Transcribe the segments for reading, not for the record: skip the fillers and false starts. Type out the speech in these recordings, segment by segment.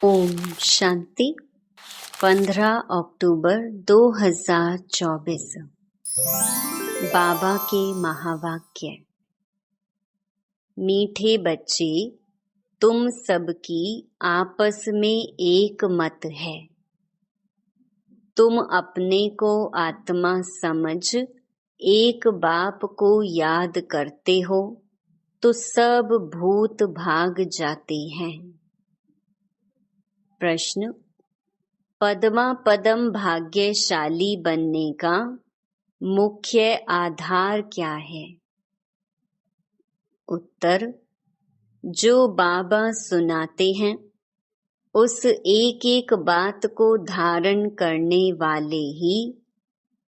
ओम शांति। 15 अक्टूबर 2024। बाबा के महावाक्य। मीठे बच्चे, तुम सबकी आपस में एक मत है। तुम अपने को आत्मा समझ एक बाप को याद करते हो तो सब भूत भाग जाते हैं। प्रश्न: पद्मा पदम भाग्यशाली बनने का मुख्य आधार क्या है? उत्तर: जो बाबा सुनाते हैं उस एक एक बात को धारण करने वाले ही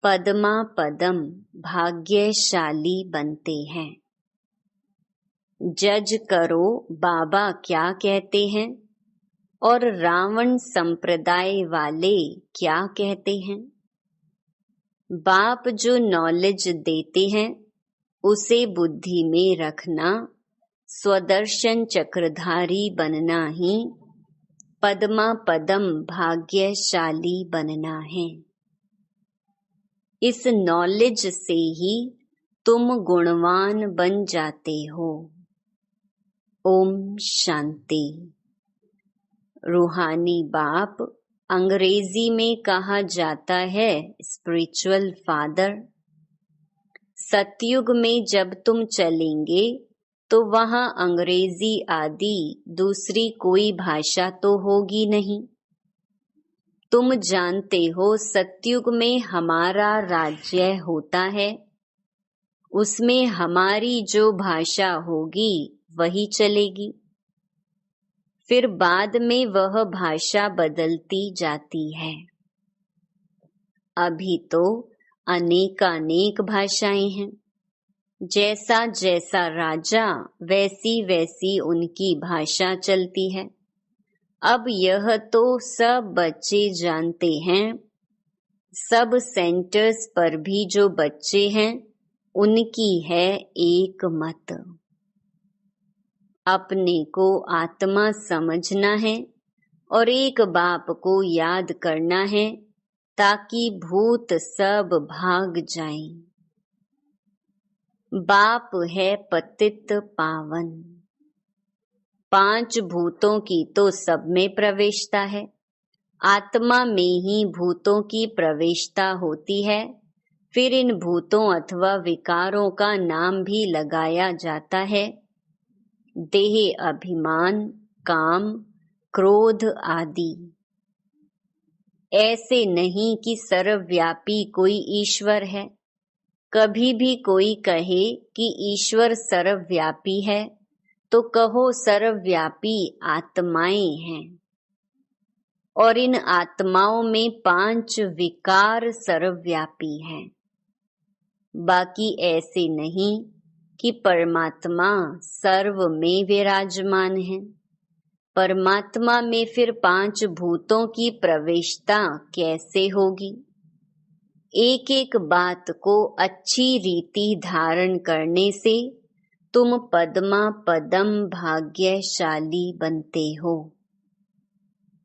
पद्मा पदम भाग्यशाली बनते हैं। जज करो बाबा क्या कहते हैं और रावण संप्रदाय वाले क्या कहते हैं। बाप जो नॉलेज देते हैं उसे बुद्धि में रखना, स्वदर्शन चक्रधारी बनना ही पद्मा पदम भाग्यशाली बनना है। इस नॉलेज से ही तुम गुणवान बन जाते हो। ओम शांति। रूहानी बाप, अंग्रेजी में कहा जाता है स्पिरिचुअल फादर। सतयुग में जब तुम चलेंगे तो वहाँ अंग्रेजी आदि दूसरी कोई भाषा तो होगी नहीं। तुम जानते हो सतयुग में हमारा राज्य होता है, उसमें हमारी जो भाषा होगी वही चलेगी। फिर बाद में वह भाषा बदलती जाती है। अभी तो अनेकानेक भाषाएं हैं। जैसा जैसा राजा वैसी वैसी उनकी भाषा चलती है। अब यह तो सब बच्चे जानते हैं। सब सेंटर्स पर भी जो बच्चे हैं उनकी है एक मत। अपने को आत्मा समझना है और एक बाप को याद करना है ताकि भूत सब भाग जाएं। बाप है पतित पावन। 5 भूतों की तो सब में प्रवेशता है। आत्मा में ही भूतों की प्रवेशता होती है। फिर इन भूतों अथवा विकारों का नाम भी लगाया जाता है। देह, अभिमान, काम, क्रोध आदि। ऐसे नहीं कि सर्वव्यापी कोई ईश्वर है। कभी भी कोई कहे कि ईश्वर सर्वव्यापी है तो कहो सर्वव्यापी आत्माएं हैं। और इन आत्माओं में 5 विकार सर्वव्यापी हैं। बाकी ऐसे नहीं कि परमात्मा सर्व में विराजमान है। परमात्मा में फिर 5 भूतों की प्रवेशता कैसे होगी? एक एक बात को अच्छी रीति धारण करने से तुम पद्मा पदम भाग्यशाली बनते हो।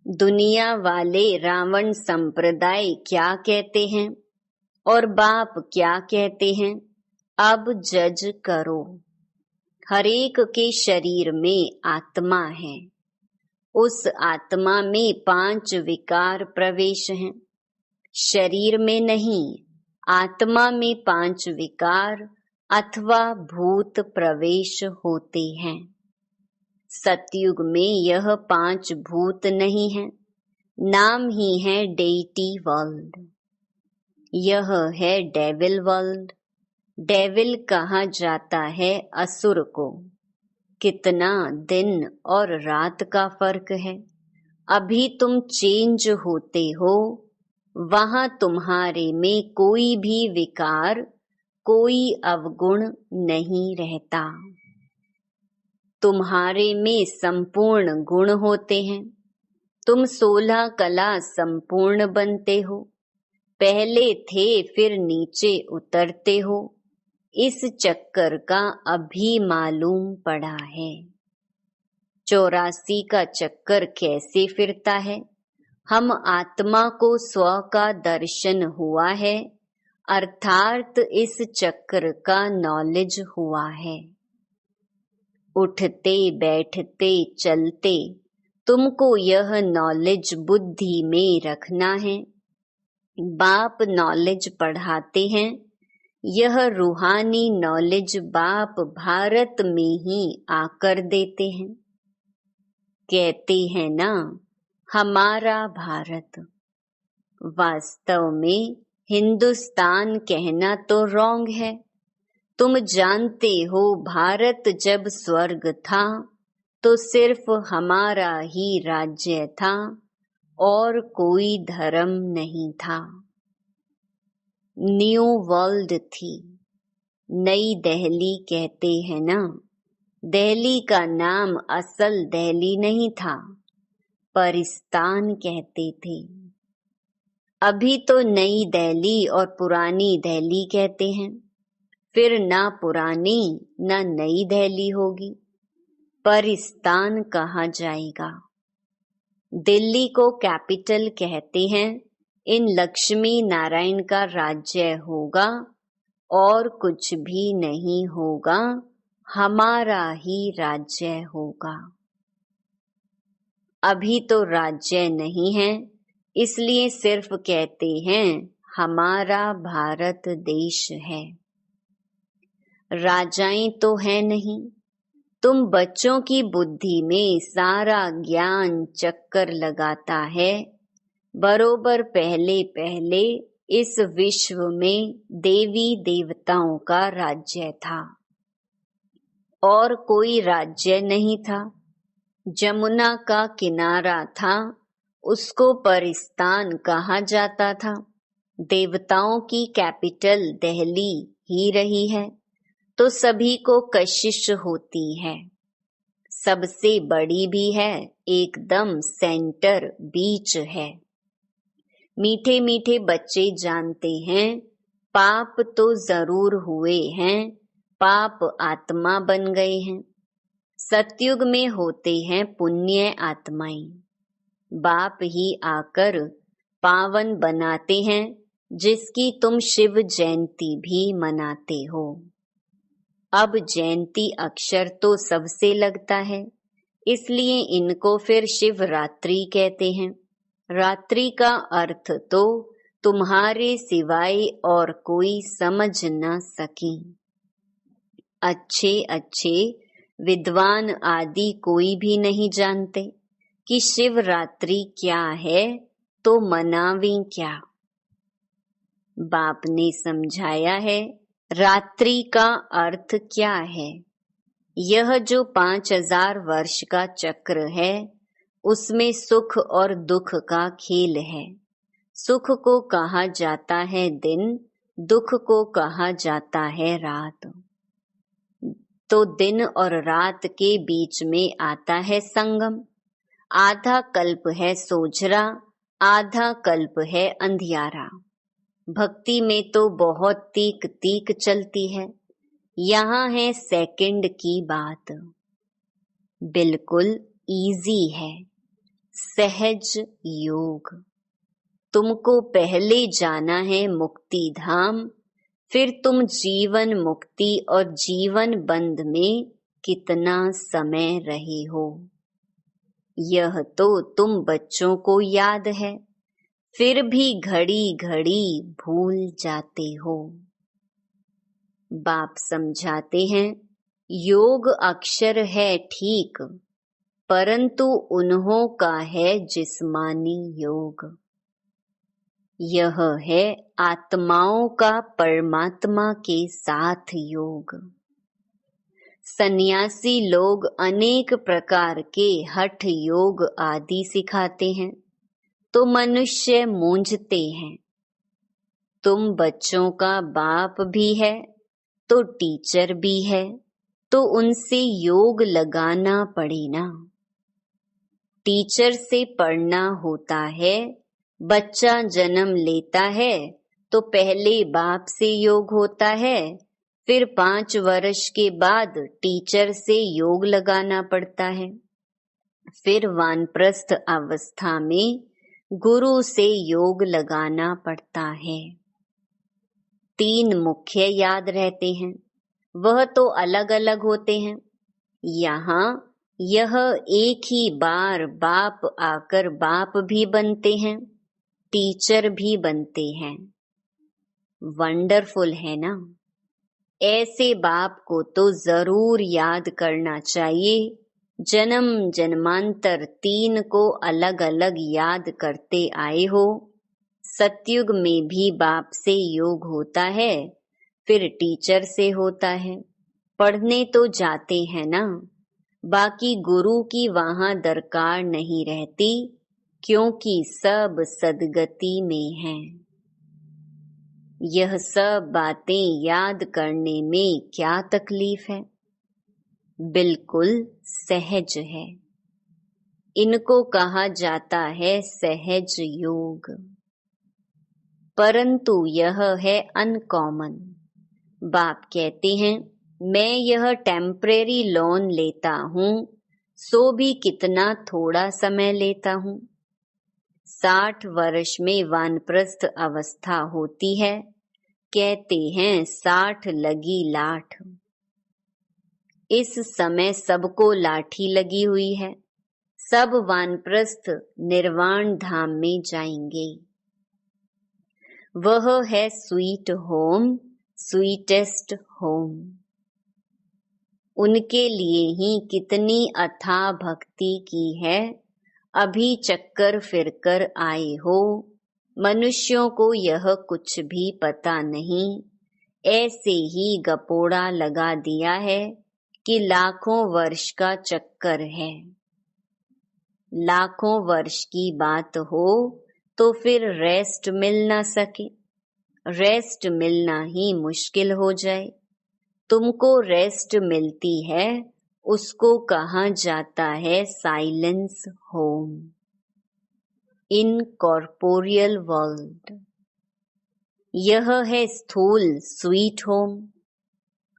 दुनिया वाले रावण संप्रदाय क्या कहते हैं और बाप क्या कहते हैं, अब जज करो। हरेक के शरीर में आत्मा है। उस आत्मा में 5 विकार प्रवेश हैं। शरीर में नहीं, आत्मा में 5 विकार अथवा भूत प्रवेश होते हैं। सतयुग में यह 5 भूत नहीं है। नाम ही है डेइटी वर्ल्ड। यह है डेविल वर्ल्ड। डेविल कहा जाता है असुर को। कितना दिन और रात का फर्क है। अभी तुम चेंज होते हो, वहां तुम्हारे में कोई भी विकार, कोई अवगुण नहीं रहता। तुम्हारे में संपूर्ण गुण होते हैं। तुम 16 कला संपूर्ण बनते हो। पहले थे फिर नीचे उतरते हो। इस चक्कर का अभी मालूम पड़ा है। 84 का चक्कर कैसे फिरता है? हम आत्मा को स्व का दर्शन हुआ है, अर्थात इस चक्र का नॉलेज हुआ है। उठते बैठते चलते तुमको यह नॉलेज बुद्धि में रखना है। बाप नॉलेज पढ़ाते हैं। यह रूहानी नॉलेज बाप भारत में ही आकर देते हैं। कहते हैं ना, हमारा भारत। वास्तव में हिंदुस्तान कहना तो रॉन्ग है। तुम जानते हो भारत जब स्वर्ग था तो सिर्फ हमारा ही राज्य था और कोई धर्म नहीं था। न्यू वर्ल्ड थी। नई दिल्ली कहते हैं ना, दिल्ली का नाम असल दिल्ली नहीं था, परिस्तान कहते थे। अभी तो नई दिल्ली और पुरानी दिल्ली कहते हैं। फिर ना पुरानी ना नई दिल्ली होगी, परिस्तान कहा जाएगा। दिल्ली को कैपिटल कहते हैं। इन लक्ष्मी नारायण का राज्य होगा और कुछ भी नहीं होगा, हमारा ही राज्य होगा। अभी तो राज्य नहीं है, इसलिए सिर्फ कहते हैं हमारा भारत देश है। राजाएं तो है नहीं। तुम बच्चों की बुद्धि में सारा ज्ञान चक्कर लगाता है। बरोबर पहले पहले इस विश्व में देवी देवताओं का राज्य था और कोई राज्य नहीं था। जमुना का किनारा था, उसको परिस्तान कहा जाता था। देवताओं की कैपिटल दिल्ली ही रही है तो सभी को कशिश होती है। सबसे बड़ी भी है, एकदम सेंटर बीच है। मीठे मीठे बच्चे जानते हैं पाप तो जरूर हुए हैं, पाप आत्मा बन गए हैं। सतयुग में होते हैं पुण्य आत्माएं। बाप ही आकर पावन बनाते हैं, जिसकी तुम शिव जयंती भी मनाते हो। अब जयंती अक्षर तो सबसे लगता है, इसलिए इनको फिर शिवरात्रि कहते हैं। रात्रि का अर्थ तो तुम्हारे सिवाय और कोई समझ न सके। अच्छे अच्छे विद्वान आदि कोई भी नहीं जानते कि शिवरात्रि क्या है, तो मनावें क्या। बाप ने समझाया है रात्रि का अर्थ क्या है। यह जो 5000 वर्ष का चक्र है, उसमें सुख और दुख का खेल है। सुख को कहा जाता है दिन, दुख को कहा जाता है रात। तो दिन और रात के बीच में आता है संगम। आधा कल्प है सोझरा, आधा कल्प है अंधियारा। भक्ति में तो बहुत तीक तीक चलती है। यहाँ है सेकंड की बात। बिल्कुल इजी है, सहज योग। तुमको पहले जाना है मुक्ति धाम, फिर तुम जीवन मुक्ति और जीवन बंध में कितना समय रहे हो, यह तो तुम बच्चों को याद है, फिर भी घड़ी घड़ी भूल जाते हो। बाप समझाते हैं योग अक्षर है ठीक, परंतु उन्हों का है जिस्मानी योग। यह है आत्माओं का परमात्मा के साथ योग। सन्यासी लोग अनेक प्रकार के हठ योग आदि सिखाते हैं तो मनुष्य मूंझते हैं। तुम बच्चों का बाप भी है तो टीचर भी है, तो उनसे योग लगाना पड़े ना। टीचर से पढ़ना होता है। बच्चा जन्म लेता है तो पहले बाप से योग होता है, फिर 5 वर्ष के बाद टीचर से योग लगाना पड़ता है। फिर वानप्रस्थ अवस्था में गुरु से योग लगाना पड़ता है। 3 मुख्य याद रहते हैं, वह तो अलग अलग होते हैं। यहाँ यह एक ही बार बाप आकर बाप भी बनते हैं, टीचर भी बनते हैं। वंडरफुल है ना। ऐसे बाप को तो जरूर याद करना चाहिए। जन्म जन्मांतर 3 को अलग अलग याद करते आए हो। सतयुग में भी बाप से योग होता है, फिर टीचर से होता है। पढ़ने तो जाते हैं ना, बाकी गुरु की वहां दरकार नहीं रहती, क्योंकि सब सदगति में हैं। यह सब बातें याद करने में क्या तकलीफ है? बिल्कुल सहज है। इनको कहा जाता है सहज योग। परंतु यह है अनकॉमन। बाप कहते हैं, मैं यह टेम्परेरी लोन लेता हूँ, सो भी कितना थोड़ा समय लेता हूँ। 60 वर्ष में वानप्रस्थ अवस्था होती है, कहते हैं 60 लगी लाठ। इस समय सबको लाठी लगी हुई है, सब वानप्रस्थ निर्वाण धाम में जाएंगे। वह है स्वीट होम, स्वीटेस्ट होम। उनके लिए ही कितनी अथाह भक्ति की है। अभी चक्कर फिरकर आए हो। मनुष्यों को यह कुछ भी पता नहीं, ऐसे ही गपोड़ा लगा दिया है कि लाखों वर्ष का चक्कर है। लाखों वर्ष की बात हो तो फिर रेस्ट मिल ना सके, रेस्ट मिलना ही मुश्किल हो जाए। तुमको रेस्ट मिलती है, उसको कहा जाता है साइलेंस होम। इन कॉर्पोरियल वर्ल्ड यह है स्थूल स्वीट होम,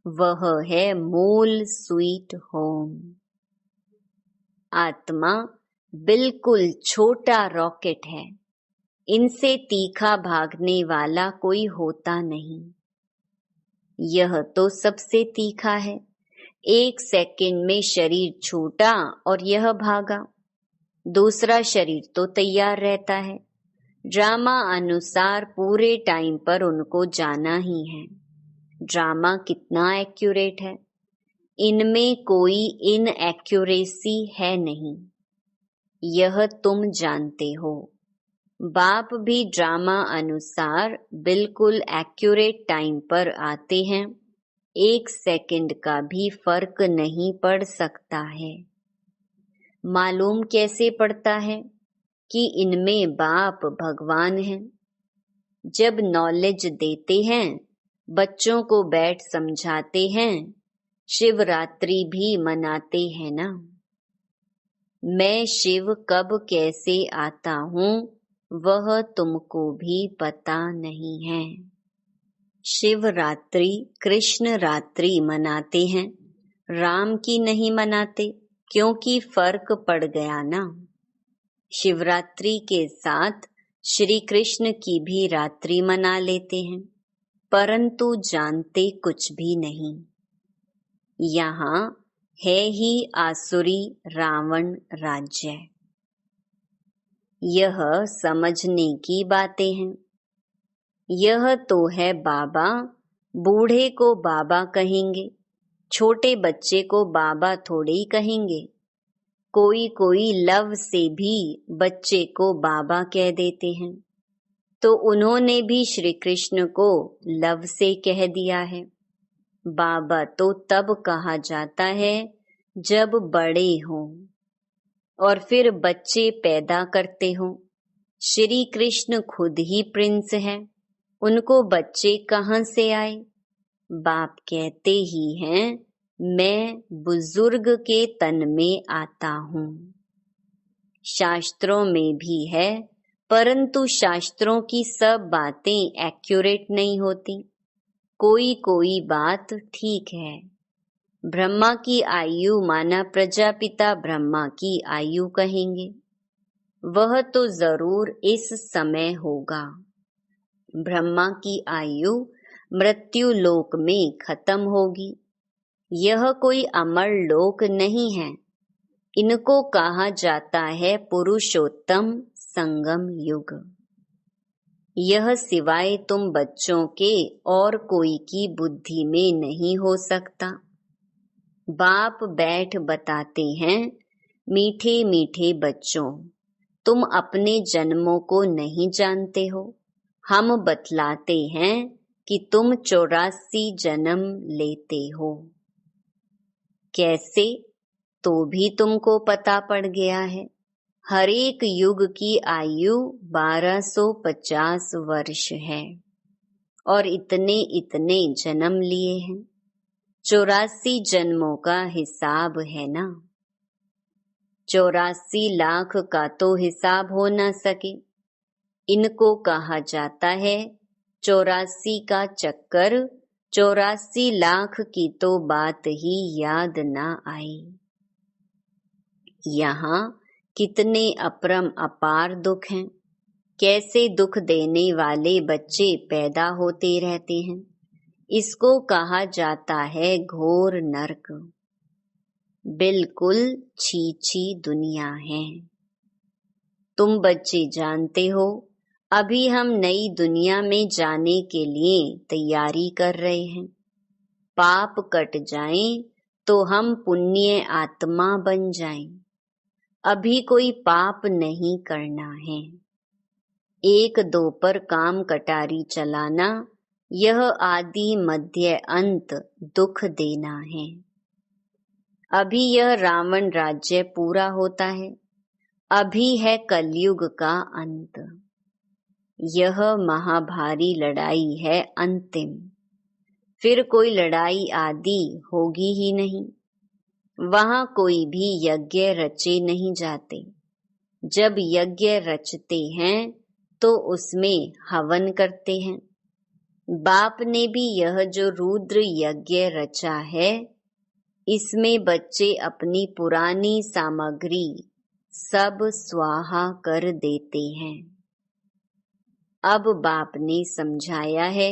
वह है मूल स्वीट होम। आत्मा बिल्कुल छोटा रॉकेट है, इनसे तीखा भागने वाला कोई होता नहीं। यह तो सबसे तीखा है। 1 सेकंड में शरीर छूटा और यह भागा। दूसरा शरीर तो तैयार रहता है। ड्रामा अनुसार पूरे टाइम पर उनको जाना ही है। ड्रामा कितना एक्यूरेट है, इनमें कोई इनएक्यूरेसी है नहीं, यह तुम जानते हो। बाप भी ड्रामा अनुसार बिल्कुल एक्यूरेट टाइम पर आते हैं। 1 सेकंड का भी फर्क नहीं पड़ सकता है। मालूम कैसे पड़ता है कि इनमें बाप भगवान हैं? जब नॉलेज देते हैं, बच्चों को बैठ समझाते हैं, शिवरात्रि भी मनाते हैं ना। मैं शिव कब कैसे आता हूँ वह तुमको भी पता नहीं है। शिवरात्रि कृष्ण रात्रि मनाते हैं, राम की नहीं मनाते, क्योंकि फर्क पड़ गया ना। शिवरात्रि के साथ श्री कृष्ण की भी रात्रि मना लेते हैं, परंतु जानते कुछ भी नहीं। यहाँ है ही आसुरी रावण राज्य। यह समझने की बातें हैं। यह तो है बाबा, बूढ़े को बाबा कहेंगे, छोटे बच्चे को बाबा थोड़े ही कहेंगे। कोई कोई लव से भी बच्चे को बाबा कह देते हैं, तो उन्होंने भी श्री कृष्ण को लव से कह दिया है। बाबा तो तब कहा जाता है जब बड़े हों और फिर बच्चे पैदा करते हों। श्री कृष्ण खुद ही प्रिंस है, उनको बच्चे कहाँ से आए? बाप कहते ही हैं, मैं बुजुर्ग के तन में आता हूँ। शास्त्रों में भी है, परंतु शास्त्रों की सब बातें एक्यूरेट नहीं होती। कोई कोई बात ठीक है। ब्रह्मा की आयु माना प्रजापिता ब्रह्मा की आयु कहेंगे। वह तो जरूर इस समय होगा। ब्रह्मा की आयु मृत्यु लोक में खत्म होगी। यह कोई अमर लोक नहीं है। इनको कहा जाता है पुरुषोत्तम संगम युग। यह सिवाय तुम बच्चों के और कोई की बुद्धि में नहीं हो सकता। बाप बैठ बताते हैं, मीठे मीठे बच्चों, तुम अपने जन्मों को नहीं जानते हो। हम बतलाते हैं कि तुम 84 जन्म लेते हो। कैसे? तो भी तुमको पता पड़ गया है। हर एक युग की आयु 1250 वर्ष है और इतने इतने जन्म लिए हैं। 84 जन्मों का हिसाब है ना। 84 लाख का तो हिसाब हो न सके। इनको कहा जाता है 84 का चक्कर। 84 लाख की तो बात ही याद ना आई। यहाँ कितने अपरम अपार दुख हैं। कैसे दुख देने वाले बच्चे पैदा होते रहते हैं। इसको कहा जाता है घोर नरक। बिल्कुल छी दुनिया है। तुम बच्चे जानते हो, अभी हम नई दुनिया में जाने के लिए तैयारी कर रहे हैं। पाप कट जाएं तो हम पुण्य आत्मा बन जाएं। अभी कोई पाप नहीं करना है। 1-2 पर काम कटारी चलाना, यह आदि मध्य अंत दुख देना है। अभी यह रावण राज्य पूरा होता है। अभी है कलयुग का अंत। यह महाभारी लड़ाई है अंतिम। फिर कोई लड़ाई आदि होगी ही नहीं। वहां कोई भी यज्ञ रचे नहीं जाते। जब यज्ञ रचते हैं तो उसमें हवन करते हैं। बाप ने भी यह जो रुद्र यज्ञ रचा है, इसमें बच्चे अपनी पुरानी सामग्री सब स्वाहा कर देते हैं। अब बाप ने समझाया है,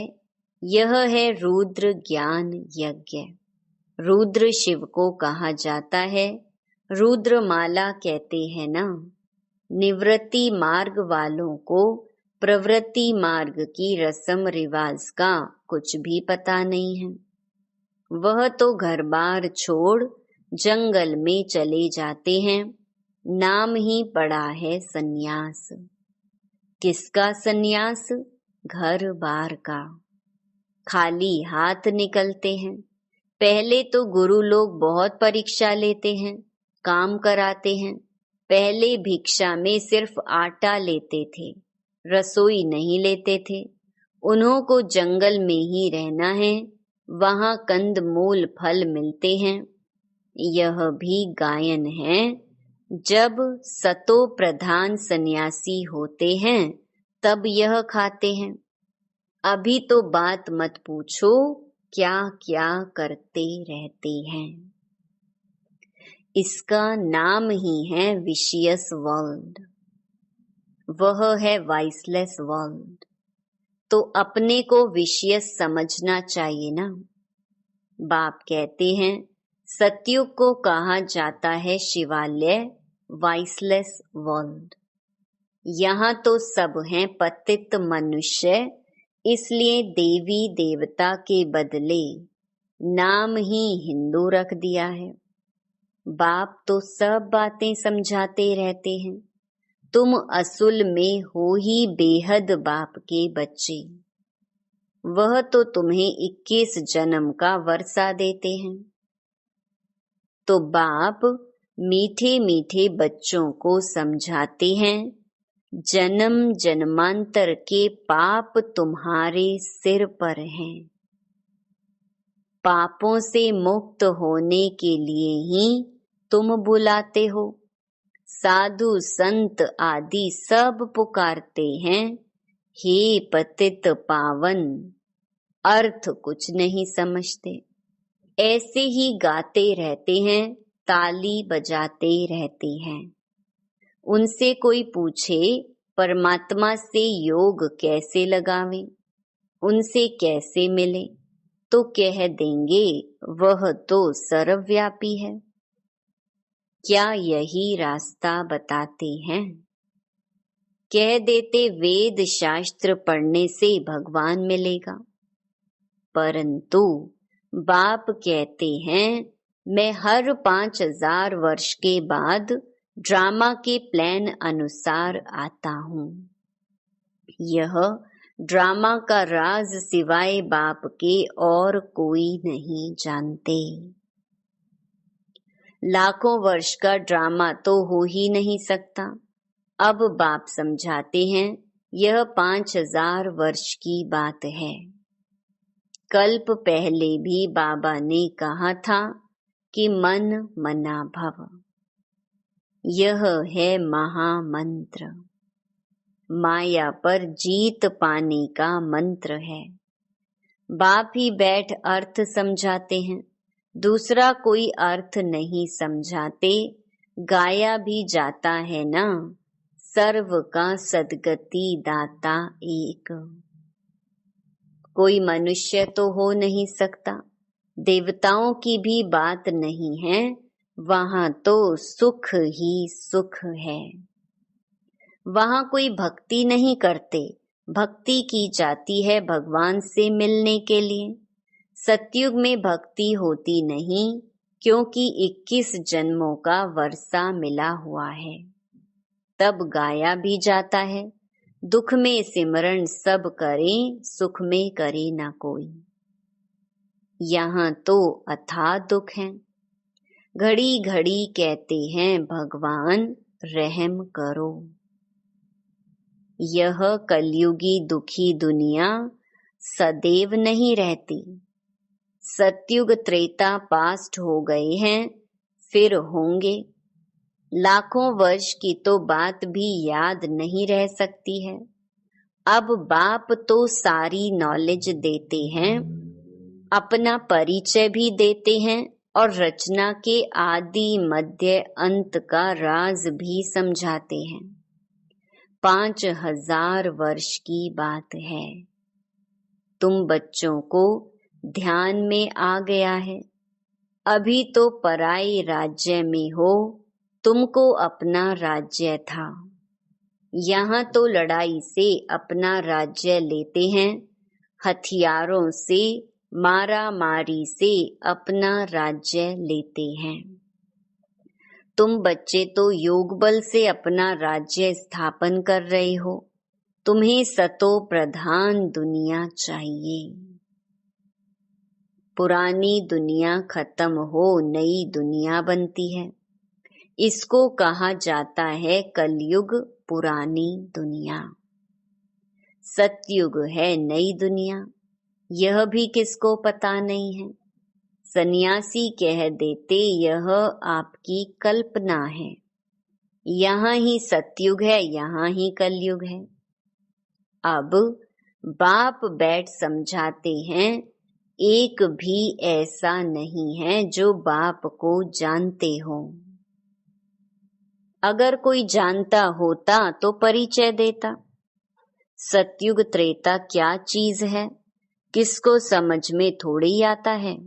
यह है रुद्र ज्ञान यज्ञ। रुद्र शिव को कहा जाता है। रुद्र माला कहते हैं ना। निवृत्ति मार्ग वालों को प्रवृत्ति मार्ग की रस्म रिवाज का कुछ भी पता नहीं है। वह तो घर बार छोड़ जंगल में चले जाते हैं। नाम ही पड़ा है सन्यास। किसका सन्यास? घर बार का। खाली हाथ निकलते हैं। पहले तो गुरु लोग बहुत परीक्षा लेते हैं, काम कराते हैं। पहले भिक्षा में सिर्फ आटा लेते थे, रसोई नहीं लेते थे। उन्हों को जंगल में ही रहना है। वहां कंद मूल फल मिलते हैं। यह भी गायन है। जब सतो प्रधान सन्यासी होते हैं तब यह खाते हैं। अभी तो बात मत पूछो, क्या क्या करते रहते हैं। इसका नाम ही है विशियस वर्ल्ड। वह है वाइसलेस वर्ल्ड। तो अपने को विशियस समझना चाहिए ना। बाप कहते हैं, सतयुग को कहा जाता है शिवालय, वाइसलेस वर्ल्ड। यहाँ तो सब हैं पतित मनुष्य, इसलिए देवी देवता के बदले नाम ही हिंदू रख दिया है। बाप तो सब बातें समझाते रहते हैं। तुम असल में हो ही बेहद बाप के बच्चे। वह तो तुम्हें 21 जन्म का वर्षा देते हैं। तो बाप मीठे मीठे बच्चों को समझाते हैं, जन्म जन्मांतर के पाप तुम्हारे सिर पर हैं। पापों से मुक्त होने के लिए ही तुम बुलाते हो। साधु संत आदि सब पुकारते हैं, हे पतित पावन। अर्थ कुछ नहीं समझते। ऐसे ही गाते रहते हैं, ताली बजाते रहते हैं। उनसे कोई पूछे परमात्मा से योग कैसे लगावें, उनसे कैसे मिले, तो कह देंगे वह तो सर्वव्यापी है। क्या यही रास्ता बताते हैं? कह देते वेद शास्त्र पढ़ने से भगवान मिलेगा, परंतु बाप कहते हैं मैं हर 5000 वर्ष के बाद ड्रामा के प्लान अनुसार आता हूँ। यह ड्रामा का राज सिवाय बाप के और कोई नहीं जानते। लाखों वर्ष का ड्रामा तो हो ही नहीं सकता। अब बाप समझाते हैं यह 5000 वर्ष की बात है। कल्प पहले भी बाबा ने कहा था कि मन मना भव, यह है महामंत्र, माया पर जीत पाने का मंत्र है। बाप ही बैठ अर्थ समझाते हैं, दूसरा कोई अर्थ नहीं समझाते। गाया भी जाता है ना, सर्व का सद्गति दाता एक। कोई मनुष्य तो हो नहीं सकता, देवताओं की भी बात नहीं है, वहां तो सुख ही सुख है। वहां कोई भक्ति नहीं करते, भक्ति की जाती है भगवान से मिलने के लिए। सतयुग में भक्ति होती नहीं, क्योंकि 21 जन्मों का वर्षा मिला हुआ है। तब गाया भी जाता है, दुख में सिमरण सब करें, सुख में करे ना कोई। यहाँ तो अथाह दुख है। घड़ी घड़ी कहते हैं भगवान रहम करो। यह कलयुगी दुखी दुनिया सदैव नहीं रहती। सतयुग त्रेता पास्ट हो गए हैं, फिर होंगे। लाखों वर्ष की तो बात भी याद नहीं रह सकती है। अब बाप तो सारी नॉलेज देते हैं, अपना परिचय भी देते हैं और रचना के आदि मध्य अंत का राज भी समझाते हैं। 5000 वर्ष की बात है। तुम बच्चों को ध्यान में आ गया है। अभी तो पराई राज्य में हो, तुमको अपना राज्य था। यहाँ तो लड़ाई से अपना राज्य लेते हैं, हथियारों से मारा मारी से अपना राज्य लेते हैं। तुम बच्चे तो योग बल से अपना राज्य स्थापन कर रहे हो। तुम्हें सतो प्रधान दुनिया चाहिए। पुरानी दुनिया खत्म हो, नई दुनिया बनती है। इसको कहा जाता है कलयुग पुरानी दुनिया। सतयुग है नई दुनिया, यह भी किसको पता नहीं है। सन्यासी कह देते यह आपकी कल्पना है। यहाँ ही सतयुग है, यहाँ ही कलयुग है। अब बाप बैठ समझाते हैं एक भी ऐसा नहीं है जो बाप को जानते हो। अगर कोई जानता होता तो परिचय देता। सतयुग त्रेता क्या चीज है, किसको समझ में थोड़ी आता है।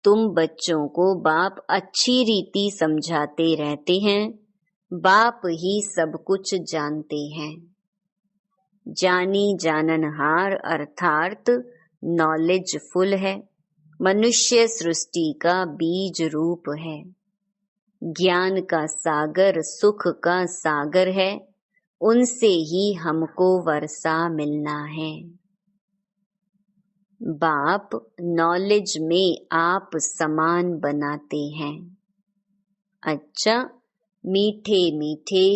तुम बच्चों को बाप अच्छी रीति समझाते रहते हैं। बाप ही सब कुछ जानते हैं। जानी जाननहार अर्थात नॉलेजफुल है। मनुष्य सृष्टि का बीज रूप है। ज्ञान का सागर सुख का सागर है। उनसे ही हमको वर्षा मिलना है। बाप नॉलेज में आप समान बनाते हैं। अच्छा, मीठे मीठे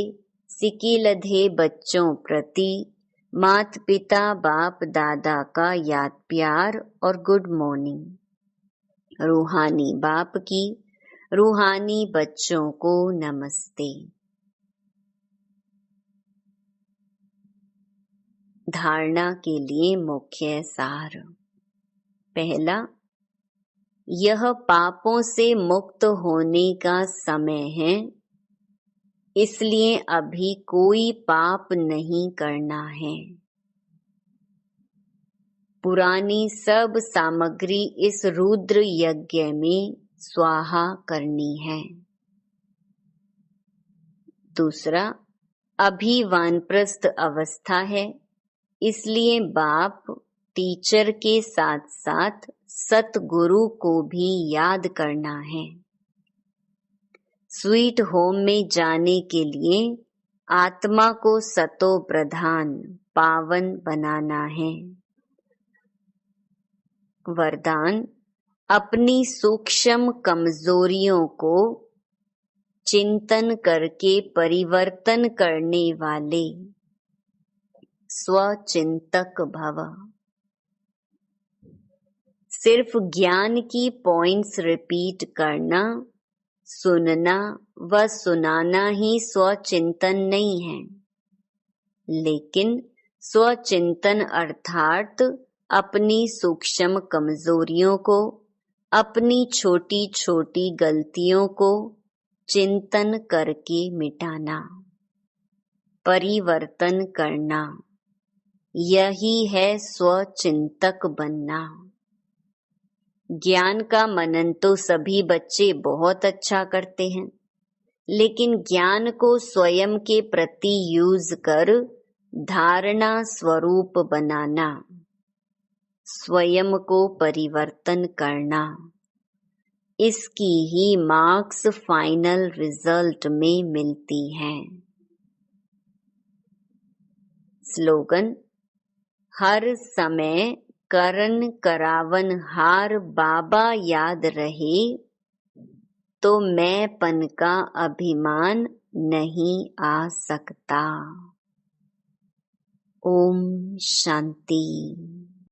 सिकिलधे बच्चों प्रति मात पिता बाप दादा का याद प्यार और गुड मॉर्निंग। रूहानी बाप की रूहानी बच्चों को नमस्ते। धारणा के लिए मुख्य सार। पहला, यह पापों से मुक्त होने का समय है, इसलिए अभी कोई पाप नहीं करना है। पुरानी सब सामग्री इस रुद्र यज्ञ में स्वाहा करनी है। दूसरा, अभी वानप्रस्थ अवस्था है, इसलिए बाप टीचर के साथ साथ सतगुरु को भी याद करना है। स्वीट होम में जाने के लिए आत्मा को सतो प्रधान पावन बनाना है। वरदान, अपनी सूक्ष्म कमजोरियों को चिंतन करके परिवर्तन करने वाले स्वचिंतक भव। सिर्फ ज्ञान की पॉइंट्स रिपीट करना, सुनना व सुनाना ही स्वचिंतन नहीं है, लेकिन स्वचिंतन अर्थात अपनी सूक्ष्म कमजोरियों को, अपनी छोटी छोटी गलतियों को चिंतन करके मिटाना, परिवर्तन करना, यही है स्वचिंतक बनना। ज्ञान का मनन तो सभी बच्चे बहुत अच्छा करते हैं, लेकिन ज्ञान को स्वयं के प्रति यूज कर धारणा स्वरूप बनाना, स्वयं को परिवर्तन करना, इसकी ही मार्क्स फाइनल रिजल्ट में मिलती हैं। स्लोगन, हर समय करन करावन हार बाबा याद रहे, तो मैंपन का अभिमान नहीं आ सकता। ओम शांति।